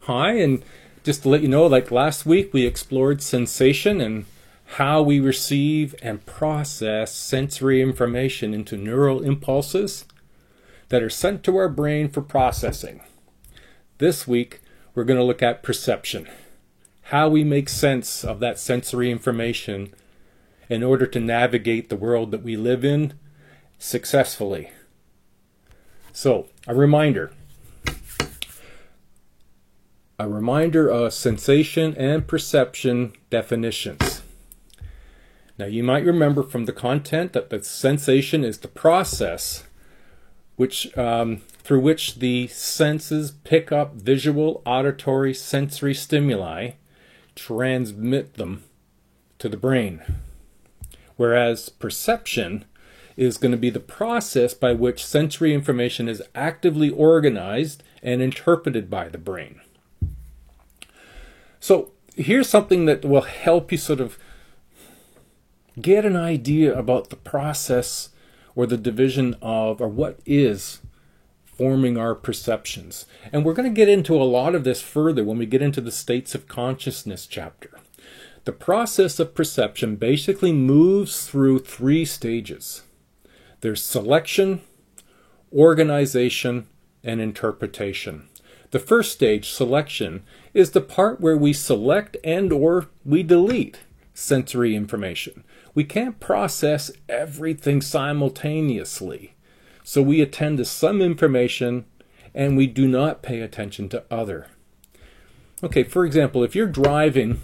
Hi, and just to let you know, like last week, we explored sensation and how we receive and process sensory information into neural impulses that are sent to our brain for processing. This week, we're going to look at perception, how we make sense of that sensory information in order to navigate the world that we live in successfully. So, a reminder of sensation and perception definitions. Now, you might remember from the content that the sensation is the process through which the senses pick up visual, auditory, sensory stimuli, transmit them to the brain. Whereas perception is going to be the process by which sensory information is actively organized and interpreted by the brain. So here's something that will help you sort of get an idea about the process or the division of, or what is forming our perceptions. And we're going to get into a lot of this further when we get into the states of consciousness chapter. The process of perception basically moves through three stages. There's selection, organization, and interpretation. The first stage, selection, is the part where we select and or we delete sensory information. We can't process everything simultaneously. So we attend to some information and we do not pay attention to other. Okay, for example, if you're driving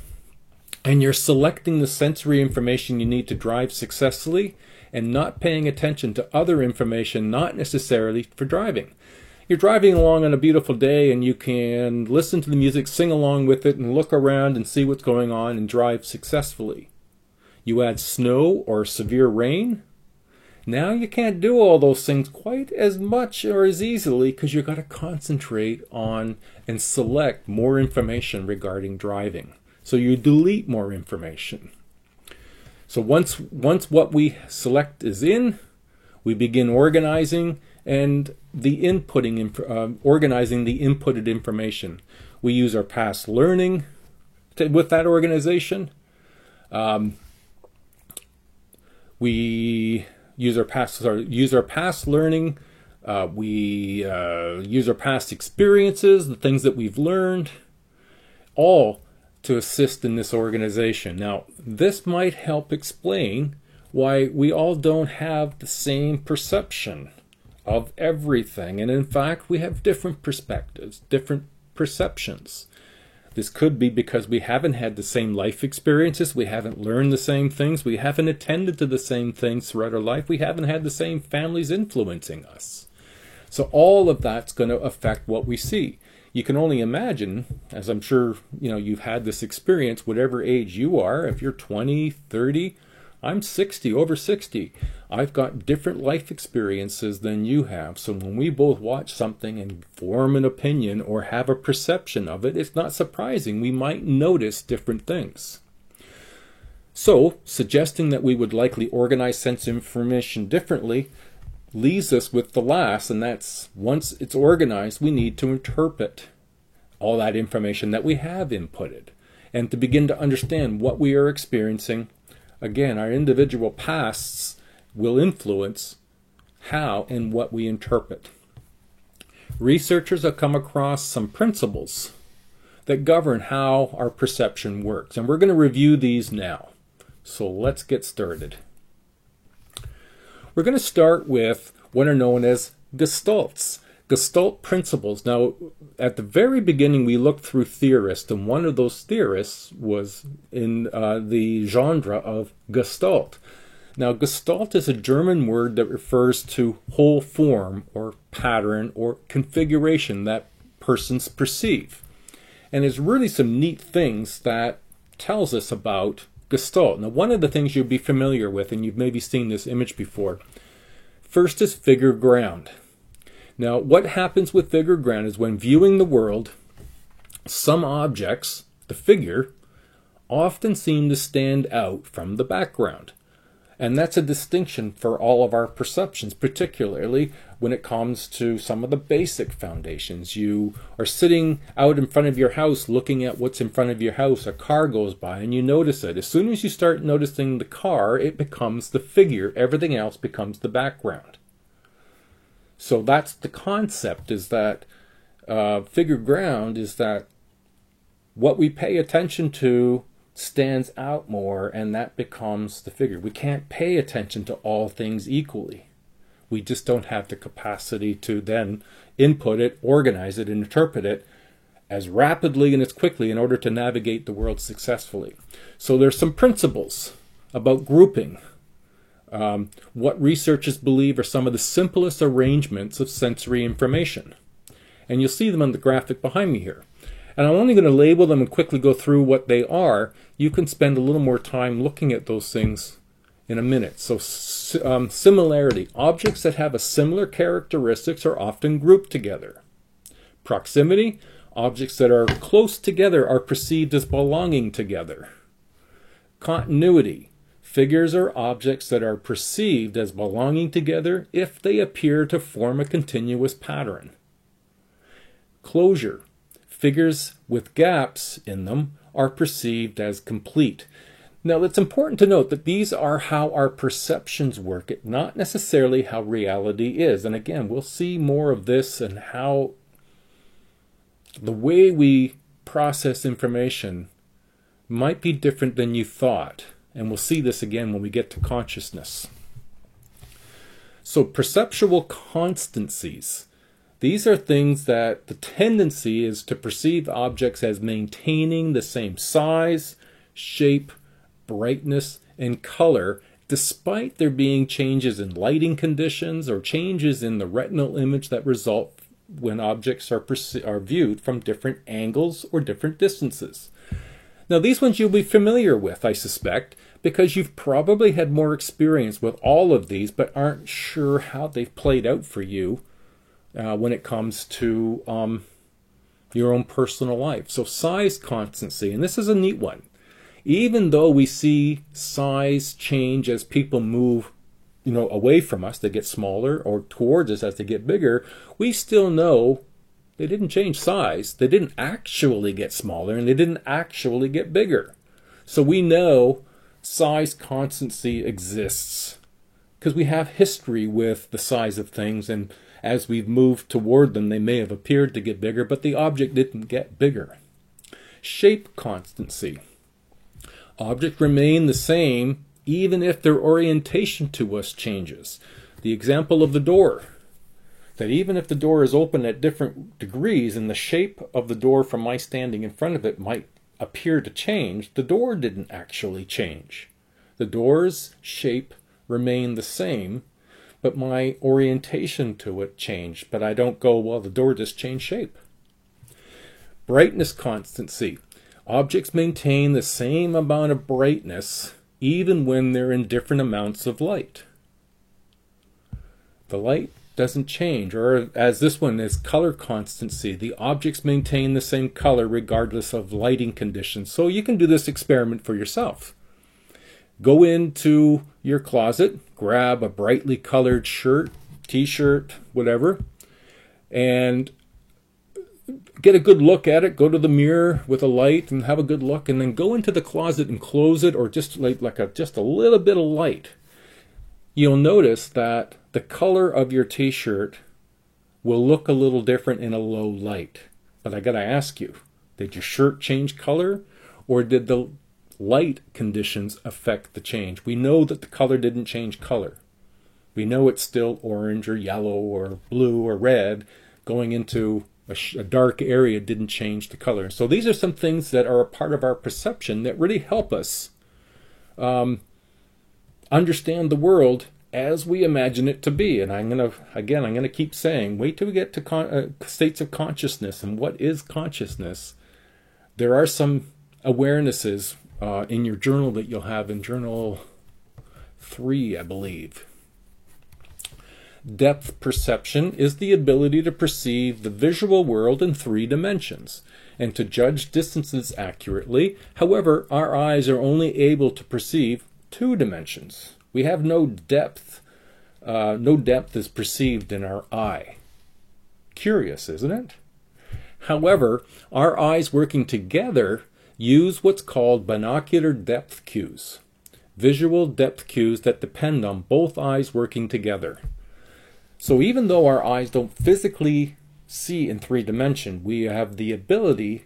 and you're selecting the sensory information you need to drive successfully and not paying attention to other information not necessarily for driving. You're driving along on a beautiful day and you can listen to the music, sing along with it, and look around and see what's going on and drive successfully. You add snow or severe rain. Now you can't do all those things quite as much or as easily because you've got to concentrate on and select more information regarding driving. So you delete more information. So once what we select is in, we begin organizing and organizing the inputted information. We use our past learning with that organization. We use our past learning. We use our past experiences, the things that we've learned, all to assist in this organization. Now, this might help explain why we all don't have the same perception of everything. And in fact, we have different perspectives, different perceptions. This could be because we haven't had the same life experiences, we haven't learned the same things, we haven't attended to the same things throughout our life, we haven't had the same families influencing us. So all of that's going to affect what we see. You can only imagine, as I'm sure you've had this experience, whatever age you are, if you're 20, 30, I'm 60, over 60. I've got different life experiences than you have. So when we both watch something and form an opinion or have a perception of it, it's not surprising. We might notice different things. So suggesting that we would likely organize sense information differently leaves us with the last, and that's once it's organized, we need to interpret all that information that we have inputted and to begin to understand what we are experiencing. Again, our individual pasts will influence how and what we interpret. Researchers have come across some principles that govern how our perception works, and we're going to review these now. So let's get started. We're going to start with what are known as gestalts, Gestalt principles. Now, at the very beginning, we looked through theorists, and one of those theorists was in the genre of Gestalt. Now, Gestalt is a German word that refers to whole form or pattern or configuration that persons perceive. And there's really some neat things that tells us about Gestalt. Now, one of the things you'll be familiar with, and you've maybe seen this image before, first is figure ground. Now, what happens with figure ground is when viewing the world, some objects, the figure, often seem to stand out from the background. And that's a distinction for all of our perceptions, particularly when it comes to some of the basic foundations. You are sitting out in front of your house looking at what's in front of your house. A car goes by and you notice it. As soon as you start noticing the car, it becomes the figure. Everything else becomes the background. So that's the concept, is that figure ground is that what we pay attention to stands out more, and that becomes the figure. We can't pay attention to all things equally. We just don't have the capacity to then input it, organize it, and interpret it as rapidly and as quickly in order to navigate the world successfully. So there's some principles about grouping. What researchers believe are some of the simplest arrangements of sensory information. And you'll see them on the graphic behind me here. And I'm only going to label them and quickly go through what they are. You can spend a little more time looking at those things in a minute. So similarity. Objects that have a similar characteristics are often grouped together. Proximity. Objects that are close together are perceived as belonging together. Continuity. Figures are objects that are perceived as belonging together if they appear to form a continuous pattern. Closure. Figures with gaps in them are perceived as complete. Now, it's important to note that these are how our perceptions work, not necessarily how reality is. And again, we'll see more of this and how the way we process information might be different than you thought. And we'll see this again when we get to consciousness. So, perceptual constancies. These are things that the tendency is to perceive objects as maintaining the same size, shape, brightness, and color, despite there being changes in lighting conditions or changes in the retinal image that result when objects are viewed from different angles or different distances. Now, these ones you'll be familiar with, I suspect, because you've probably had more experience with all of these, but aren't sure how they've played out for you when it comes to your own personal life. So size constancy, and this is a neat one. Even though we see size change as people move, away from us, they get smaller, or towards us as they get bigger, we still know they didn't change size. They didn't actually get smaller, and they didn't actually get bigger. So we know size constancy exists because we have history with the size of things, and as we've moved toward them, they may have appeared to get bigger, but the object didn't get bigger. Shape constancy. Objects remain the same even if their orientation to us changes. The example of the door, that even if the door is open at different degrees and the shape of the door from my standing in front of it might appear to change, the door didn't actually change. The door's shape remained the same, but my orientation to it changed. But I don't go, well, the door just changed shape. Brightness constancy. Objects maintain the same amount of brightness even when they're in different amounts of light. The light doesn't change, or as this one is, color constancy. The objects maintain the same color regardless of lighting conditions. So you can do this experiment for yourself. Go into your closet, grab a brightly colored shirt, t-shirt, whatever, and get a good look at it. Go to the mirror with a light and have a good look, and then go into the closet and close it, or just just a little bit of light. You'll notice that the color of your t-shirt will look a little different in a low light. But I gotta ask you, did your shirt change color, or did the light conditions affect the change? We know that the color didn't change color. We know it's still orange or yellow or blue or red. Going into a dark area didn't change the color. So these are some things that are a part of our perception that really help us understand the world as we imagine it to be. And I'm going to keep saying, wait till we get to states of consciousness. And what is consciousness? There are some awarenesses in your journal that you'll have in Journal 3, I believe. Depth perception is the ability to perceive the visual world in 3 dimensions and to judge distances accurately. However, our eyes are only able to perceive 2 dimensions. We have no depth. No depth is perceived in our eye. Curious, isn't it? However, our eyes working together use what's called binocular depth cues, visual depth cues that depend on both eyes working together. So even though our eyes don't physically see in 3D, we have the ability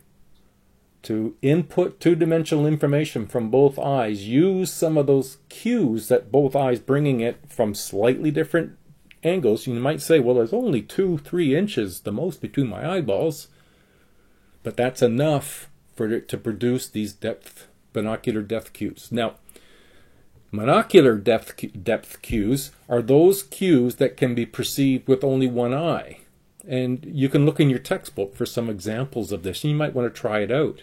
to input two-dimensional information from both eyes, use some of those cues that both eyes bringing it from slightly different angles. You might say, well, there's only 2-3 inches the most between my eyeballs, but that's enough for it to produce these binocular depth cues. Now, monocular depth cues are those cues that can be perceived with only one eye. And you can look in your textbook for some examples of this. You might want to try it out.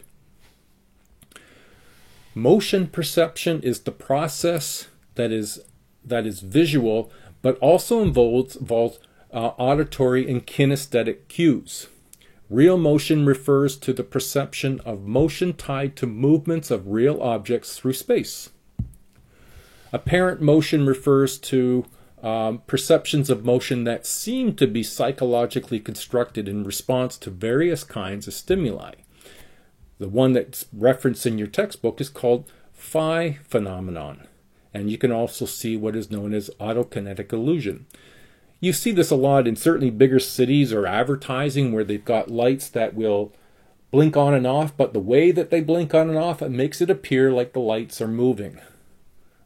Motion perception is the process that is visual, but also involves auditory and kinesthetic cues. Real motion refers to the perception of motion tied to movements of real objects through space. Apparent motion refers to perceptions of motion that seem to be psychologically constructed in response to various kinds of stimuli. The one that's referenced in your textbook is called phi phenomenon, and you can also see what is known as autokinetic illusion. You see this a lot in certainly bigger cities or advertising where they've got lights that will blink on and off, but the way that they blink on and off, it makes it appear like the lights are moving,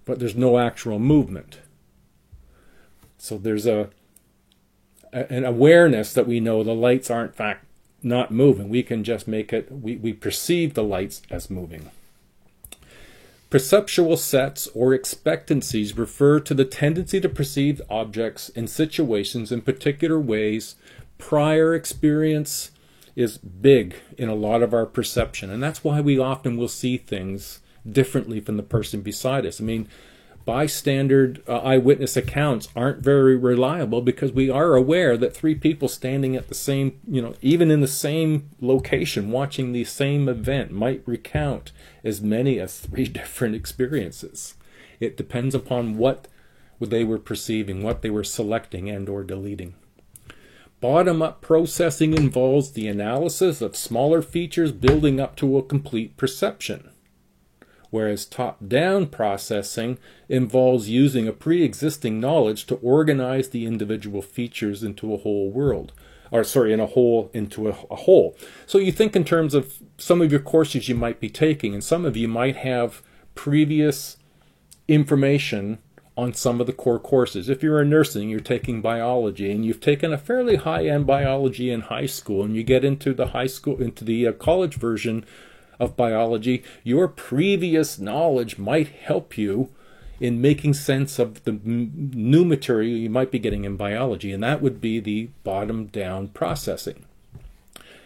but there's no actual movement. So there's an awareness that we know the lights are in fact not moving. We can just make it, we perceive the lights as moving. Perceptual sets or expectancies refer to the tendency to perceive objects and situations in particular ways. Prior experience is big in a lot of our perception, and that's why we often will see things differently from the person beside us. I mean, bystander eyewitness accounts aren't very reliable because we are aware that 3 people standing at the same, even in the same location watching the same event might recount as many as 3 different experiences. It depends upon what they were perceiving, what they were selecting and or deleting. Bottom-up processing involves the analysis of smaller features building up to a complete perception, whereas top-down processing involves using a pre-existing knowledge to organize the individual features into a whole world, into a whole. So you think in terms of some of your courses you might be taking, and some of you might have previous information on some of the core courses. If you're in nursing, you're taking biology, and you've taken a fairly high-end biology in high school, and you get into the college version of biology, your previous knowledge might help you in making sense of the new material you might be getting in biology, and that would be the bottom-down processing.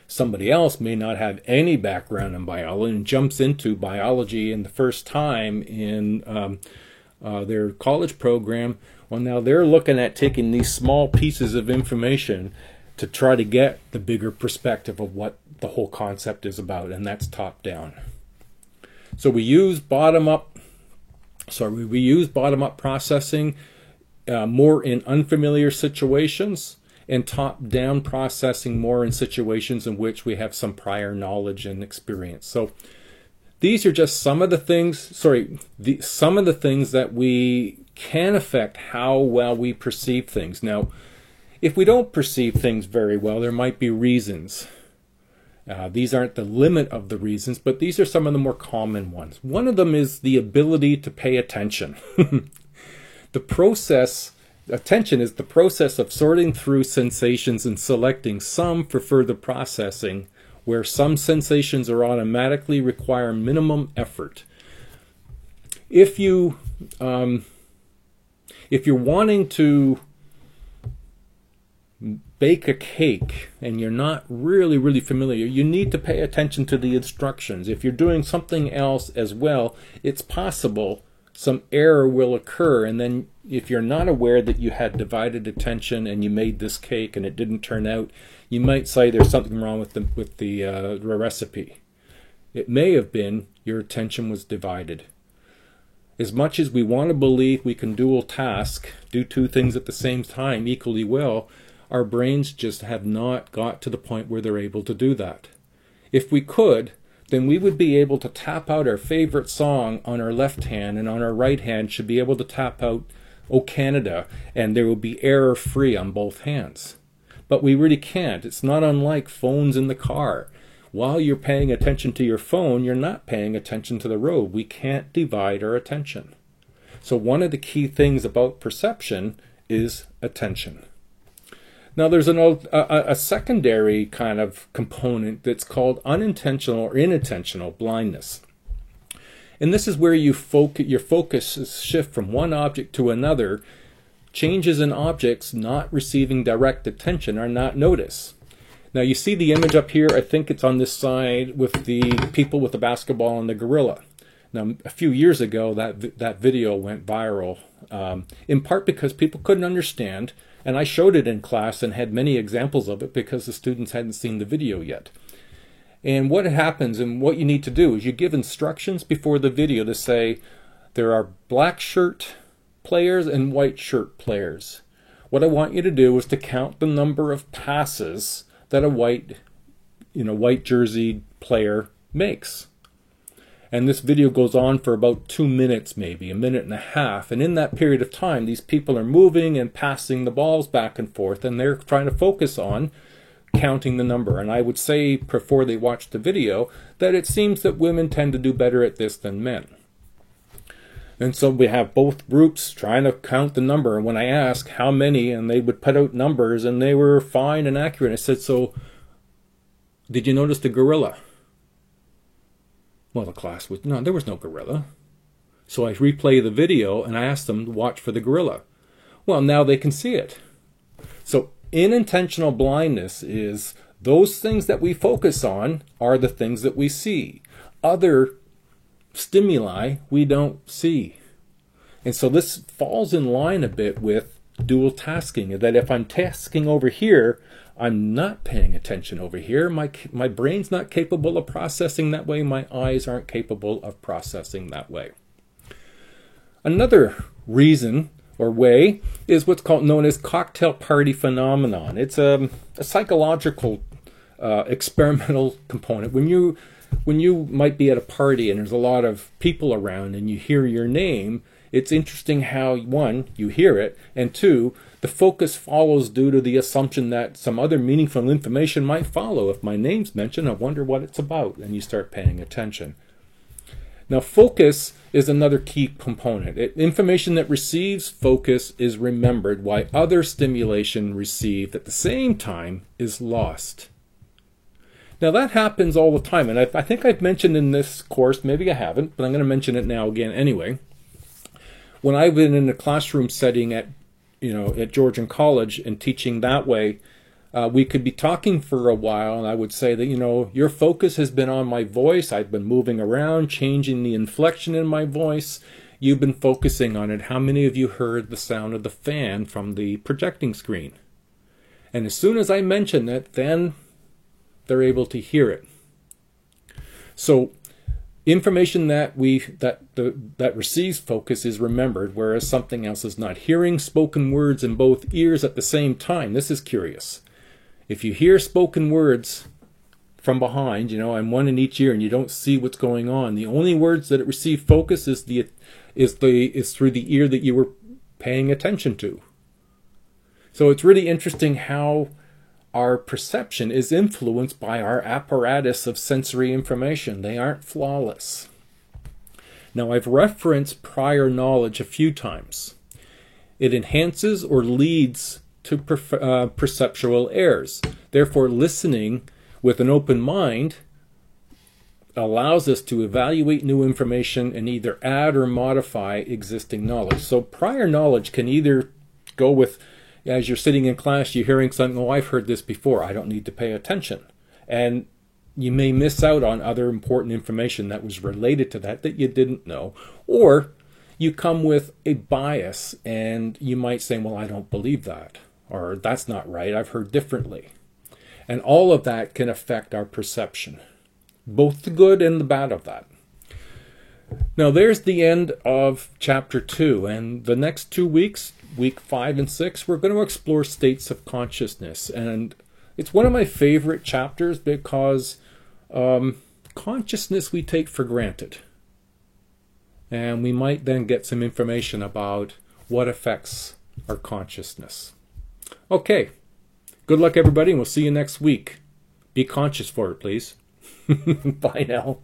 Somebody else may not have any background in biology and jumps into biology in the first time in their college program. Well, now they're looking at taking these small pieces of information to try to get the bigger perspective of what the whole concept is about, and that's top down. So we use bottom-up processing more in unfamiliar situations, and top-down processing more in situations in which we have some prior knowledge and experience. So these are just some of the things that we can affect how well we perceive things. Now, if we don't perceive things very well, there might be reasons. These aren't the limit of the reasons, but these are some of the more common ones. One of them is the ability to pay attention. Attention is the process of sorting through sensations and selecting some for further processing, where some sensations are automatically require minimum effort. If you're wanting to bake a cake and you're not really familiar, you need to pay attention to the instructions. If you're doing something else as well, it's possible some error will occur, and then if you're not aware that you had divided attention and you made this cake and it didn't turn out, you might say there's something wrong with the recipe. It may have been your attention was divided. As much as we want to believe we can dual task, do two things at the same time equally well, our brains just have not got to the point where they're able to do that. If we could, then we would be able to tap out our favorite song on our left hand, and on our right hand should be able to tap out "O Canada," and there will be error free on both hands. But we really can't. It's not unlike phones in the car. While you're paying attention to your phone, you're not paying attention to the road. We can't divide our attention. So one of the key things about perception is attention. Now there's a secondary kind of component that's called unintentional or inattentional blindness. And this is where your focus shift from one object to another. Changes in objects not receiving direct attention are not noticed. Now you see the image up here, I think it's on this side, with the people with the basketball and the gorilla. Now a few years ago that video went viral, in part because people couldn't understand, and I showed it in class and had many examples of it because the students hadn't seen the video yet. And what happens, and what you need to do, is you give instructions before the video to say there are black shirt players and white shirt players. What I want you to do is to count the number of passes that a white jersey player makes. And this video goes on for about 2 minutes, maybe a minute and a half. And in that period of time, these people are moving and passing the balls back and forth, and they're trying to focus on counting the number. And I would say, before they watch the video, that it seems that women tend to do better at this than men. And so we have both groups trying to count the number. And when I asked how many, and they would put out numbers, and they were fine and accurate. I said, so did you notice the gorilla? Well, the class was, no, there was no gorilla. So I replay the video and I asked them to watch for the gorilla. Well, now they can see it. So unintentional blindness is those things that we focus on are the things that we see. Other stimuli we don't see. And so this falls in line a bit with dual tasking, that if I'm tasking over here, I'm not paying attention over here. My brain's not capable of processing that way. My eyes aren't capable of processing that way. Another reason or way is what's known as cocktail party phenomenon. It's a psychological experimental component. When you might be at a party and there's a lot of people around and you hear your name, it's interesting how, one, you hear it, and two, the focus follows due to the assumption that some other meaningful information might follow. If my name's mentioned, I wonder what it's about, and you start paying attention. Now, focus is another key component. Information that receives focus is remembered, while other stimulation received at the same time is lost. Now, that happens all the time, and I think I've mentioned in this course, maybe I haven't, but I'm going to mention it now again anyway. When I've been in a classroom setting at Georgian College and teaching that way, we could be talking for a while, and I would say that, your focus has been on my voice. I've been moving around, changing the inflection in my voice. You've been focusing on it. How many of you heard the sound of the fan from the projecting screen? And as soon as I mention it, then they're able to hear it. So information that receives focus is remembered, whereas something else is not. Hearing spoken words in both ears at the same time. This is curious. If you hear spoken words from behind, I'm one in each ear, and you don't see what's going on, the only words that it receive focus is through the ear that you were paying attention to. So it's really interesting how our perception is influenced by our apparatus of sensory information. They aren't flawless. Now, I've referenced prior knowledge a few times. It enhances or leads to perceptual errors. Therefore, listening with an open mind allows us to evaluate new information and either add or modify existing knowledge. So prior knowledge can either go with, as you're sitting in class, you're hearing something, oh, I've heard this before, I don't need to pay attention. And you may miss out on other important information that was related to that you didn't know. Or you come with a bias and you might say, well, I don't believe that. Or that's not right, I've heard differently. And all of that can affect our perception, both the good and the bad of that. Now there's the end of chapter 2, and the next 2 weeks, week 5 and 6, we're going to explore states of consciousness. And it's one of my favorite chapters because consciousness we take for granted. And we might then get some information about what affects our consciousness. Okay, good luck everybody, and we'll see you next week. Be conscious for it, please. Bye now.